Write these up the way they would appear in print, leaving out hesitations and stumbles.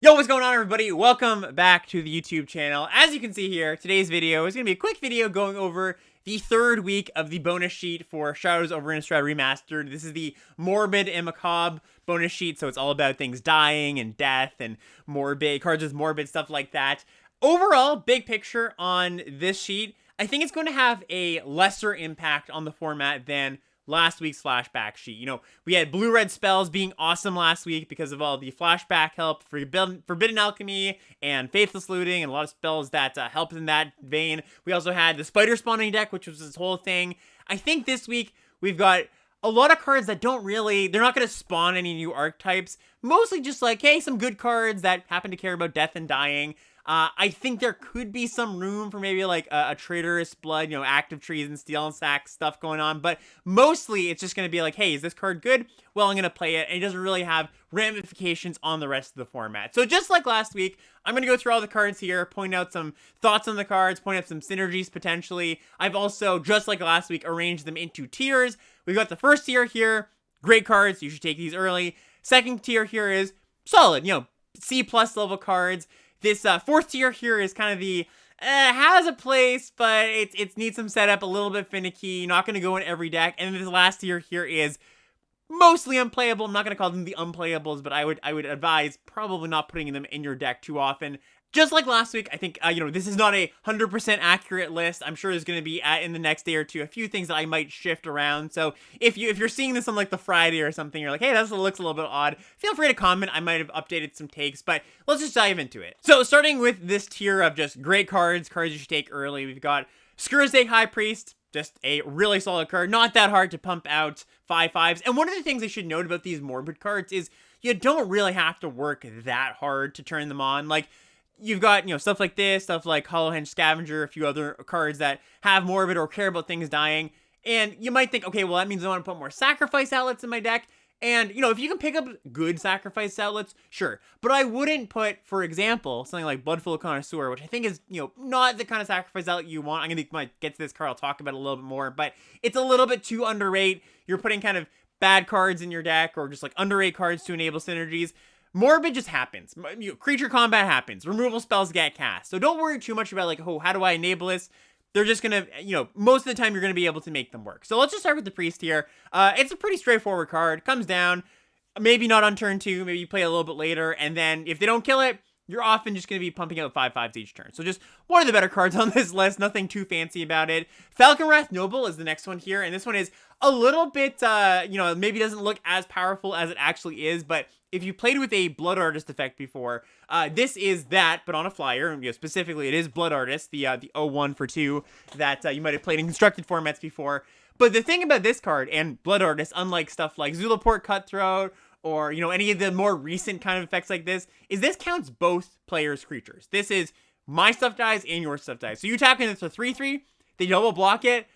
Yo, what's going on, everybody? Welcome back to the YouTube channel. As you can see here, today's video is going to be a quick video going over the third week of the bonus sheet for Shadows over Innistrad Remastered. This is the Morbid and Macabre bonus sheet, so it's all about things dying and death and morbid, cards with morbid, stuff like that. Overall, big picture on this sheet, I think it's going to have a lesser impact on the format than last week's flashback sheet. You know, we had blue-red spells being awesome last week because of all the flashback help, Forbidden Alchemy, and Faithless Looting, and a lot of spells that helped in that vein. We also had the Spider Spawning deck, which was this whole thing. I think this week we've got a lot of cards that don't really, they're not going to spawn any new archetypes. Mostly just like, hey, some good cards that happen to care about death and dying. I think there could be some room for maybe like a Traitorous Blood, you know, Active Treason, Steel and Sack stuff going on, but mostly it's just going to be like, hey, is this card good? Well, I'm going to play it, and it doesn't really have ramifications on the rest of the format. So just like last week, I'm going to go through all the cards here, point out some thoughts on the cards, point out some synergies potentially. I've also, just like last week, arranged them into tiers. We've got the first tier here, great cards, you should take these early. Second tier here is solid, you know, C+ level cards. This fourth tier here is kind of the, has a place, but it needs some setup, a little bit finicky, not going to go in every deck. And then this last tier here is mostly unplayable. I'm not going to call them the unplayables, but I would advise probably not putting them in your deck too often. Just like last week, I think, you know, this is not a 100% accurate list. I'm sure there's going to be, in the next day or two, a few things that I might shift around. So if you're seeing this on, like, the Friday or something, you're like, hey, that looks a little bit odd, feel free to comment. I might have updated some takes, but let's just dive into it. So starting with this tier of just great cards you should take early, we've got Stitcher'S High Priest, just a really solid card. Not that hard to pump out 5/5s. And one of the things I should note about these Morbid cards is you don't really have to work that hard to turn them on. Like, you've got, you know, stuff like this, stuff like Hollowhenge Scavenger, a few other cards that have Morbid or care about things dying. And you might think, okay, well, that means I want to put more sacrifice outlets in my deck. And, you know, if you can pick up good sacrifice outlets, sure. But I wouldn't put, for example, something like Bloodful Connoisseur, which I think is, you know, not the kind of sacrifice outlet you want. I'm going to get to this card. I'll talk about it a little bit more. But it's a little bit too underrated. You're putting kind of bad cards in your deck or just like underrated cards to enable synergies. Morbid just happens. You know, creature combat happens. Removal spells get cast. So don't worry too much about like, oh, how do I enable this? They're just going to, you know, most of the time you're going to be able to make them work. So let's just start with the Priest here. It's a pretty straightforward card. Comes down, maybe not on turn 2. Maybe you play a little bit later. And then if they don't kill it, you're often just going to be pumping out 5/5s each turn. So just one of the better cards on this list. Nothing too fancy about it. Falconwrath Noble is the next one here. And this one is a little bit, you know, maybe doesn't look as powerful as it actually is. But if you played with a Blood Artist effect before, this is that, but on a flyer. You know, specifically, it is Blood Artist, the 0/1 for 2 that you might have played in constructed formats before. But the thing about this card and Blood Artist, unlike stuff like Zulaport Cutthroat or, you know, any of the more recent kind of effects like this counts both players' creatures. This is my stuff dies and your stuff dies. So you tap in, it's a 3/3, they double block it,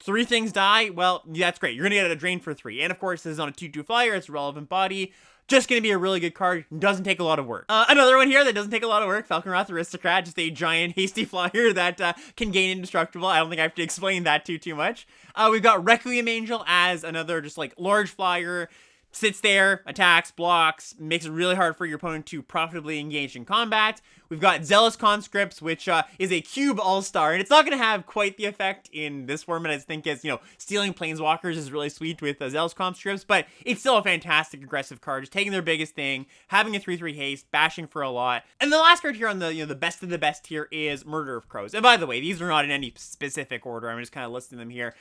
3 things die, well, that's great. You're going to get a drain for 3. And of course, this is on a 2/2 flyer, it's a relevant body. Just going to be a really good card. Doesn't take a lot of work. Another one here that doesn't take a lot of work. Falconwrath Aristocrat. Just a giant hasty flyer that can gain indestructible. I don't think I have to explain that too much. We've got Requiem Angel as another just like large flyer. Sits there, attacks, blocks, makes it really hard for your opponent to profitably engage in combat. We've got Zealous Conscripts, which is a cube all-star, and it's not going to have quite the effect in this format as I think as, you know, stealing Planeswalkers is really sweet with Zealous Conscripts, but it's still a fantastic aggressive card, just taking their biggest thing, having a 3/3 haste, bashing for a lot. And the last card here on the, you know, the best of the best here is Murder of Crows. And by the way, these are not in any specific order, I'm just kind of listing them here.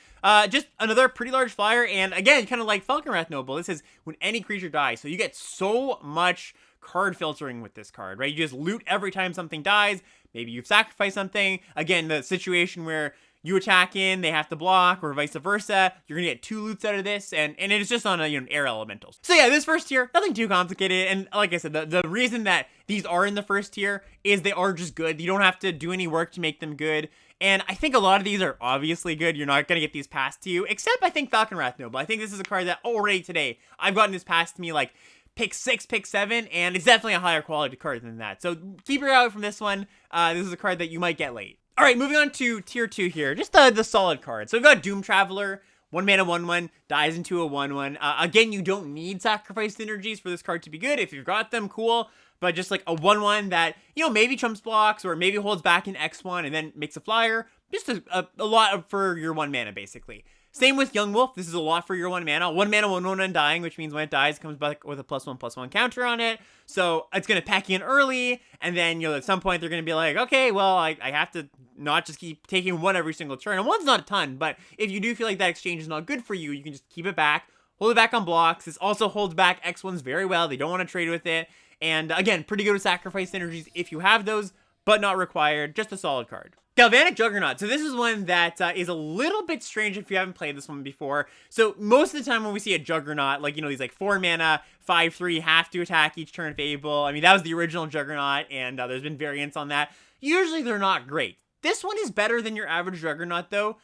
Just another pretty large flyer, and again, kind of like Falconwrath Noble, this is when any creature dies, so you get so much card filtering with this card, right? You just loot every time something dies. Maybe you've sacrificed something. Again, the situation where you attack in, they have to block, or vice versa. You're gonna get 2 loots out of this, and it's just on a, you know, air elementals. So yeah, this first tier, nothing too complicated. And like I said, the reason that these are in the first tier is they are just good. You don't have to do any work to make them good. And I think a lot of these are obviously good. You're not going to get these passed to you, except I think Falconwrath Noble. I think this is a card that already today, I've gotten this passed to me like pick 6, pick 7, and it's definitely a higher quality card than that. So keep your eye out from this one. This is a card that you might get late. All right, moving on to tier 2 here. Just the solid cards. So we've got Doom Traveler. 1 mana 1/1, dies into a 1/1. Again, you don't need sacrifice synergies for this card to be good. If you've got them, cool. but just like a 1/1 that, you know, maybe trumps blocks or maybe holds back an X1 and then makes a flyer. Just a lot for your 1 mana, basically. Same with Young Wolf. This is a lot for your 1 mana. 1 mana, 1/1 Undying, which means when it dies, it comes back with a +1/+1 counter on it. So it's going to pack in early, and then, you know, at some point they're going to be like, okay, well, I have to not just keep taking 1 every single turn. And 1's not a ton, but if you do feel like that exchange is not good for you, you can just keep it back, hold it back on blocks. This also holds back X1s very well. They don't want to trade with it. And again, pretty good with sacrifice synergies if you have those, but not required. Just a solid card. Galvanic Juggernaut. So this is one that is a little bit strange if you haven't played this one before. So most of the time when we see a Juggernaut, like, you know, these like 4 mana, 5/3, have to attack each turn if able. I mean, that was the original Juggernaut, and there's been variants on that. Usually they're not great. This one is better than your average Juggernaut, though.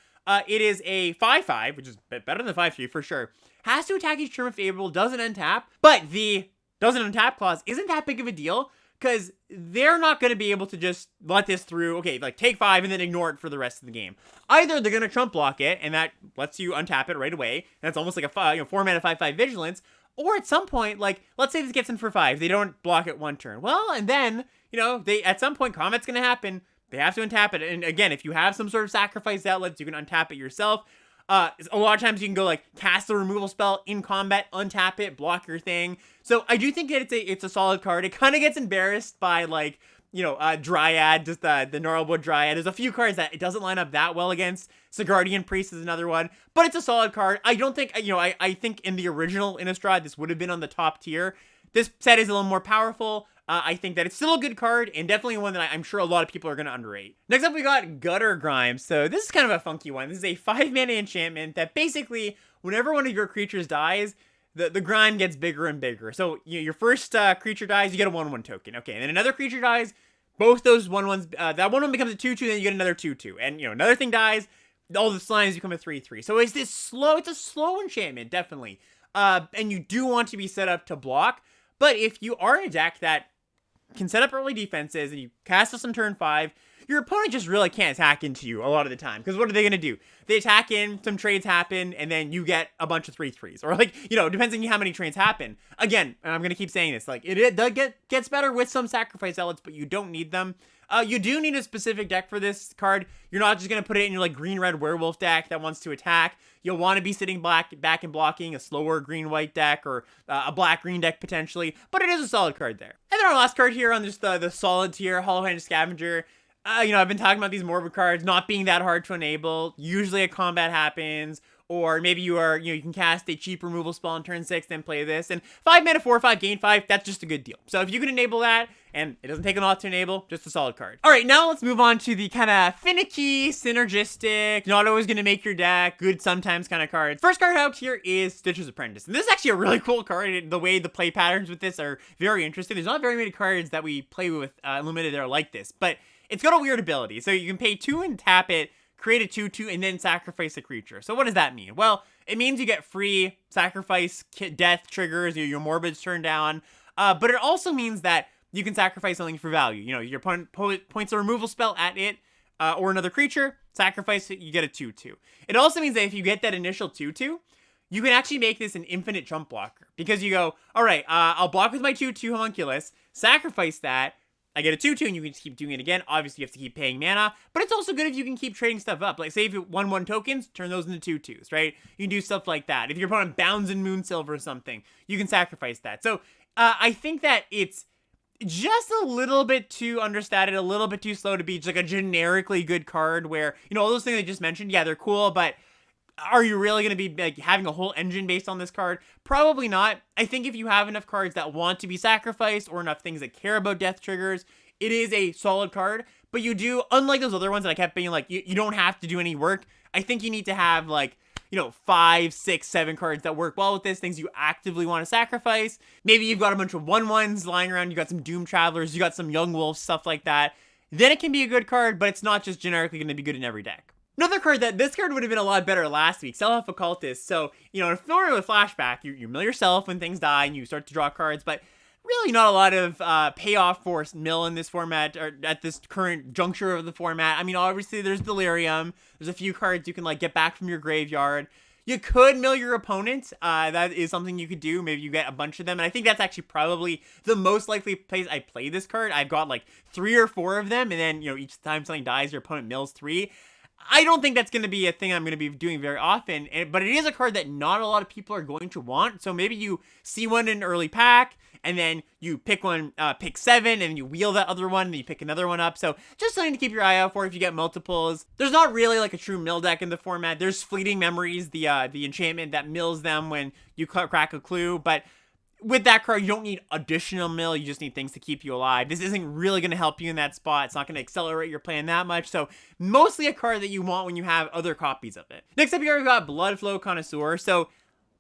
It is a 5/5, which is better than 5/3 for sure. Has to attack each turn if able, doesn't untap, but the doesn't untap clause isn't that big of a deal, because they're not going to be able to just let this through, okay, like take 5 and then ignore it for the rest of the game. Either they're going to trump block it, and that lets you untap it right away. That's almost like a 4 mana 5/5 Vigilance. Or at some point, like, let's say this gets in for 5. They don't block it 1 turn. Well, and then, you know, at some point, combat's going to happen. They have to untap it. And again, if you have some sort of sacrifice outlets, you can untap it yourself. A lot of times you can go like cast the removal spell in combat, untap it, block your thing. So I do think that it's a solid card. It kind of gets embarrassed by, like, you know, Dryad, just the Gnarlwood Dryad. There's a few cards that it doesn't line up that well against. Sigardian Priest is another one, but it's a solid card. I don't think, you know, I think in the original Innistrad, this would have been on the top tier. This set is a little more powerful. I think that it's still a good card, and definitely one that I'm sure a lot of people are going to underrate. Next up, we got Gutter Grime. So this is kind of a funky one. This is a 5 mana enchantment that basically, whenever one of your creatures dies, the grime gets bigger and bigger. So, you know, your first creature dies, you get a 1/1 token. Okay, and then another creature dies, both those 1/1s, that 1/1 becomes a 2/2, then you get another 2/2. And, you know, another thing dies, all the slimes become a 3/3. So it's a slow enchantment, definitely. And you do want to be set up to block, but if you are in a deck that can set up early defenses and you cast us on turn 5, your opponent just really can't attack into you a lot of the time. Because what are they going to do? They attack in, some trades happen, and then you get a bunch of 3/3s. Or, like, you know, depends on how many trades happen. Again, and I'm going to keep saying this, like, it gets better with some sacrifice outlets, but you don't need them. You do need a specific deck for this card. You're not just going to put it in your, like, green-red werewolf deck that wants to attack. You'll want to be sitting back and blocking a slower green-white deck or a black-green deck potentially, but it is a solid card there. And then our last card here on just the solid tier, Hollow-Handed Scavenger. You know, I've been talking about these Morbid cards not being that hard to enable. Usually a combat happens, or maybe you can cast a cheap removal spell on turn 6, then play this. And 5 mana, 4/5, gain 5, that's just a good deal. So if you can enable that, and it doesn't take a lot to enable, just a solid card. All right, now let's move on to the kind of finicky, synergistic, not always going to make your deck, good sometimes kind of cards. First card out here is Stitcher's Apprentice. And this is actually a really cool card. The way the play patterns with this are very interesting. There's not very many cards that we play with Limited that are like this, but it's got a weird ability. So you can pay 2 and tap it, create a 2/2, and then sacrifice a creature. So what does that mean? Well, it means you get free sacrifice death triggers, your Morbids turn down, but it also means that you can sacrifice something for value. You know, your opponent points a removal spell at it, or another creature, sacrifice it, you get a 2/2. It also means that if you get that initial 2/2, you can actually make this an infinite trump blocker. Because you go, all right, I'll block with my 2/2 Homunculus, sacrifice that, I get a 2/2, and you can just keep doing it again. Obviously, you have to keep paying mana, but it's also good if you can keep trading stuff up. Like, say if you 1/1 tokens, turn those into 2/2s, right? You can do stuff like that. If your opponent bounds in Moonsilver or something, you can sacrifice that. So, I think that it's just a little bit too understated, a little bit too slow to be just like a generically good card where, you know, all those things I just mentioned, yeah, they're cool, but are you really going to be like having a whole engine based on this card? Probably not. I think if you have enough cards that want to be sacrificed or enough things that care about death triggers, it is a solid card. But you do, unlike those other ones that I kept being like, you don't have to do any work. I think you need to have like, you know, 5, 6, 7 cards that work well with this, things you actively want to sacrifice. Maybe you've got a bunch of 1/1s lying around, you got some Doom Travelers, you got some Young Wolves, stuff like that. Then it can be a good card, but it's not just generically going to be good in every deck. Another card this card would have been a lot better last week, Self Occultist. So, you know, if normally with Flashback, you mill yourself when things die and you start to draw cards, but really not a lot of payoff for mill in this format, or at this current juncture of the format. I mean, obviously there's Delirium, there's a few cards you can like get back from your graveyard. You could mill your opponent. That is something you could do. Maybe you get a bunch of them. And I think that's actually probably the most likely place I play this card. I've got like 3 or 4 of them. And then, you know, each time something dies, your opponent mills 3. I don't think that's going to be a thing I'm going to be doing very often, but it is a card that not a lot of people are going to want. So maybe you see one in an early pack, and then you pick one, pick 7, and you wheel that other one, and you pick another one up. So just something to keep your eye out for if you get multiples. There's not really like a true mill deck in the format. There's Fleeting Memories, the enchantment that mills them when you crack a clue, but with that card, you don't need additional mill. You just need things to keep you alive. This isn't really going to help you in that spot. It's not going to accelerate your plan that much. So mostly a card that you want when you have other copies of it. Next up here, we've got Bloodflow Connoisseur. So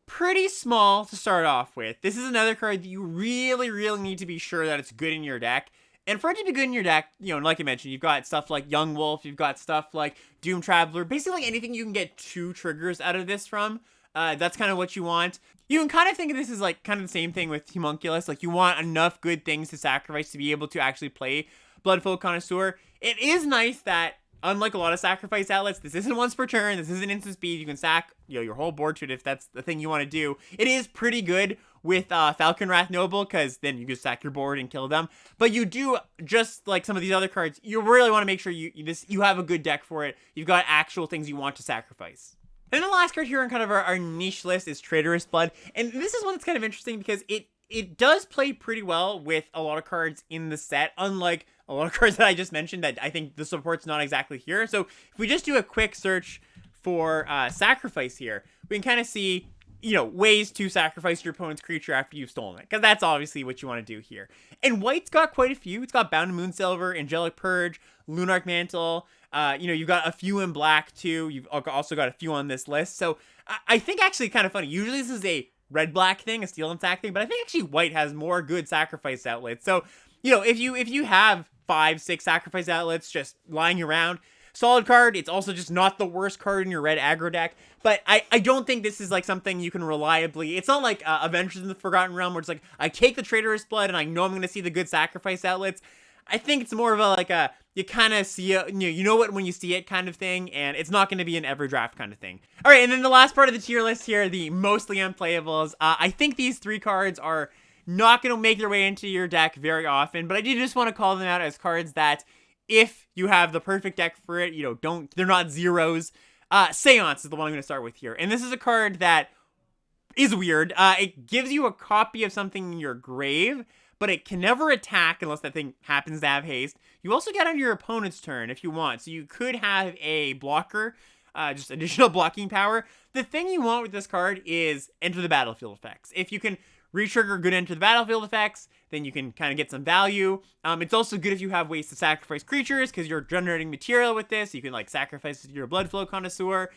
pretty small to start off with. This is another card that you really, really need to be sure that it's good in your deck. And for it to be good in your deck, you know, like I mentioned, you've got stuff like Young Wolf. You've got stuff like Doom Traveler. Basically anything you can get 2 triggers out of this from. That's kind of what you want. You can kind of think of this as like kind of the same thing with Homunculus. Like you want enough good things to sacrifice to be able to actually play Bloodflow Connoisseur. It is nice that unlike a lot of sacrifice outlets, this isn't once per turn. This isn't instant speed. You can sack, you know, your whole board to it if that's the thing you want to do. It is pretty good with Falcon Wrath Noble because then you just sack your board and kill them. But you do, just like some of these other cards, you really want to make sure you have a good deck for it. You've got actual things you want to sacrifice. And the last card here on kind of our niche list is Traitorous Blood. And this is one that's kind of interesting because it does play pretty well with a lot of cards in the set, unlike a lot of cards that I just mentioned that I think the support's not exactly here. So if we just do a quick search for Sacrifice here, we can kind of see, you know, ways to sacrifice your opponent's creature after you've stolen it, because that's obviously what you want to do here. And white's got quite a few. It's got Bound to Moonsilver, Angelic Purge, Lunarch Mantle. You know, you've got a few in black too. You've also got a few on this list. So I think actually kind of funny. Usually this is a red-black thing, a steal and sack thing, but I think actually white has more good sacrifice outlets. So, you know, if you have 5, 6 sacrifice outlets just lying around, solid card. It's also just not the worst card in your red aggro deck. But I don't think this is like something you can reliably... It's not like Adventures in the Forgotten Realm where it's like, I take the Traitorous Blood and I know I'm going to see the good sacrifice outlets. I think it's more of a like a, you kind of see it, you know what when you see it kind of thing, and it's not going to be an every draft kind of thing. All right, and then the last part of the tier list here, the mostly unplayables. I think these 3 cards are not going to make their way into your deck very often, but I do just want to call them out as cards that if you have the perfect deck for it, you know, they're not zeros. Seance is the one I'm going to start with here, and this is a card that is weird. It gives you a copy of something in your grave, but it can never attack unless that thing happens to have haste. You also get on your opponent's turn if you want. So you could have a blocker, just additional blocking power. The thing you want with this card is enter the battlefield effects. If you can retrigger good enter the battlefield effects, then you can kind of get some value. It's also good if you have ways to sacrifice creatures because you're generating material with this. You can like sacrifice your Bloodflow Connoisseur.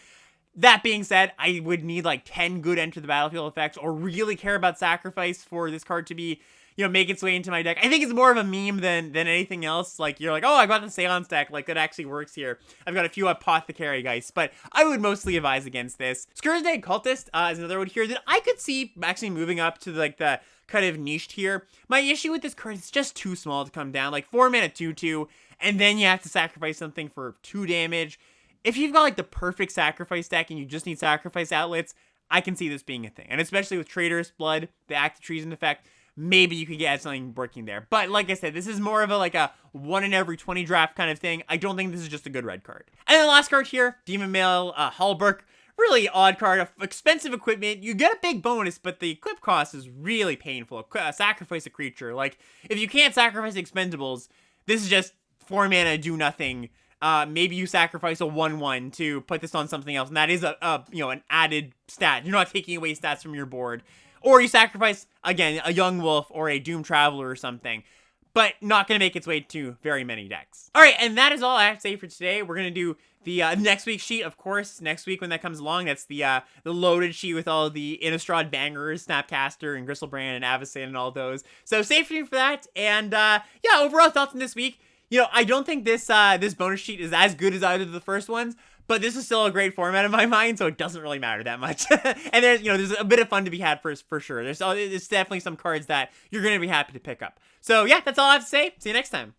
That being said, I would need like 10 good enter the battlefield effects or really care about sacrifice for this card to be, you know, make its way into my deck. I think it's more of a meme than anything else. Like, you're like, oh, I got the Seance deck. Like, that actually works here. I've got a few Apothecary Geist, but I would mostly advise against this. Scourge Day Cultist is another one here that I could see actually moving up to, like, the kind of niched here. My issue with this card is it's just too small to come down. Like, 4 mana 2/2, and then you have to sacrifice something for 2 damage. If you've got, like, the perfect sacrifice deck and you just need sacrifice outlets, I can see this being a thing. And especially with Traitorous Blood, the Active Treason effect, maybe you could get something working there. But like I said, this is more of a like a 1 in every 20 draft kind of thing. I don't think this is just a good red card. And then the last card here, Demon Mail Hallberg. Really odd card, expensive equipment. You get a big bonus, but the equip cost is really painful. Sacrifice a creature. Like, if you can't sacrifice expendables, this is just 4 mana, do nothing. Maybe you sacrifice a 1/1 to put this on something else, and that is you know, an added stat. You're not taking away stats from your board. Or you sacrifice, again, a Young Wolf or a Doom Traveler or something, but not going to make its way to very many decks. All right, and that is all I have to say for today. We're going to do the next week's sheet, of course, next week when that comes along. That's the loaded sheet with all the Innistrad bangers, Snapcaster and Gristlebrand and Avacyn and all those. So stay tuned for that. And yeah, overall thoughts on this week. You know, I don't think this this bonus sheet is as good as either of the first ones, but this is still a great format in my mind, so it doesn't really matter that much. And there's a bit of fun to be had for sure. There's definitely some cards that you're going to be happy to pick up. So yeah, that's all I have to say. See you next time.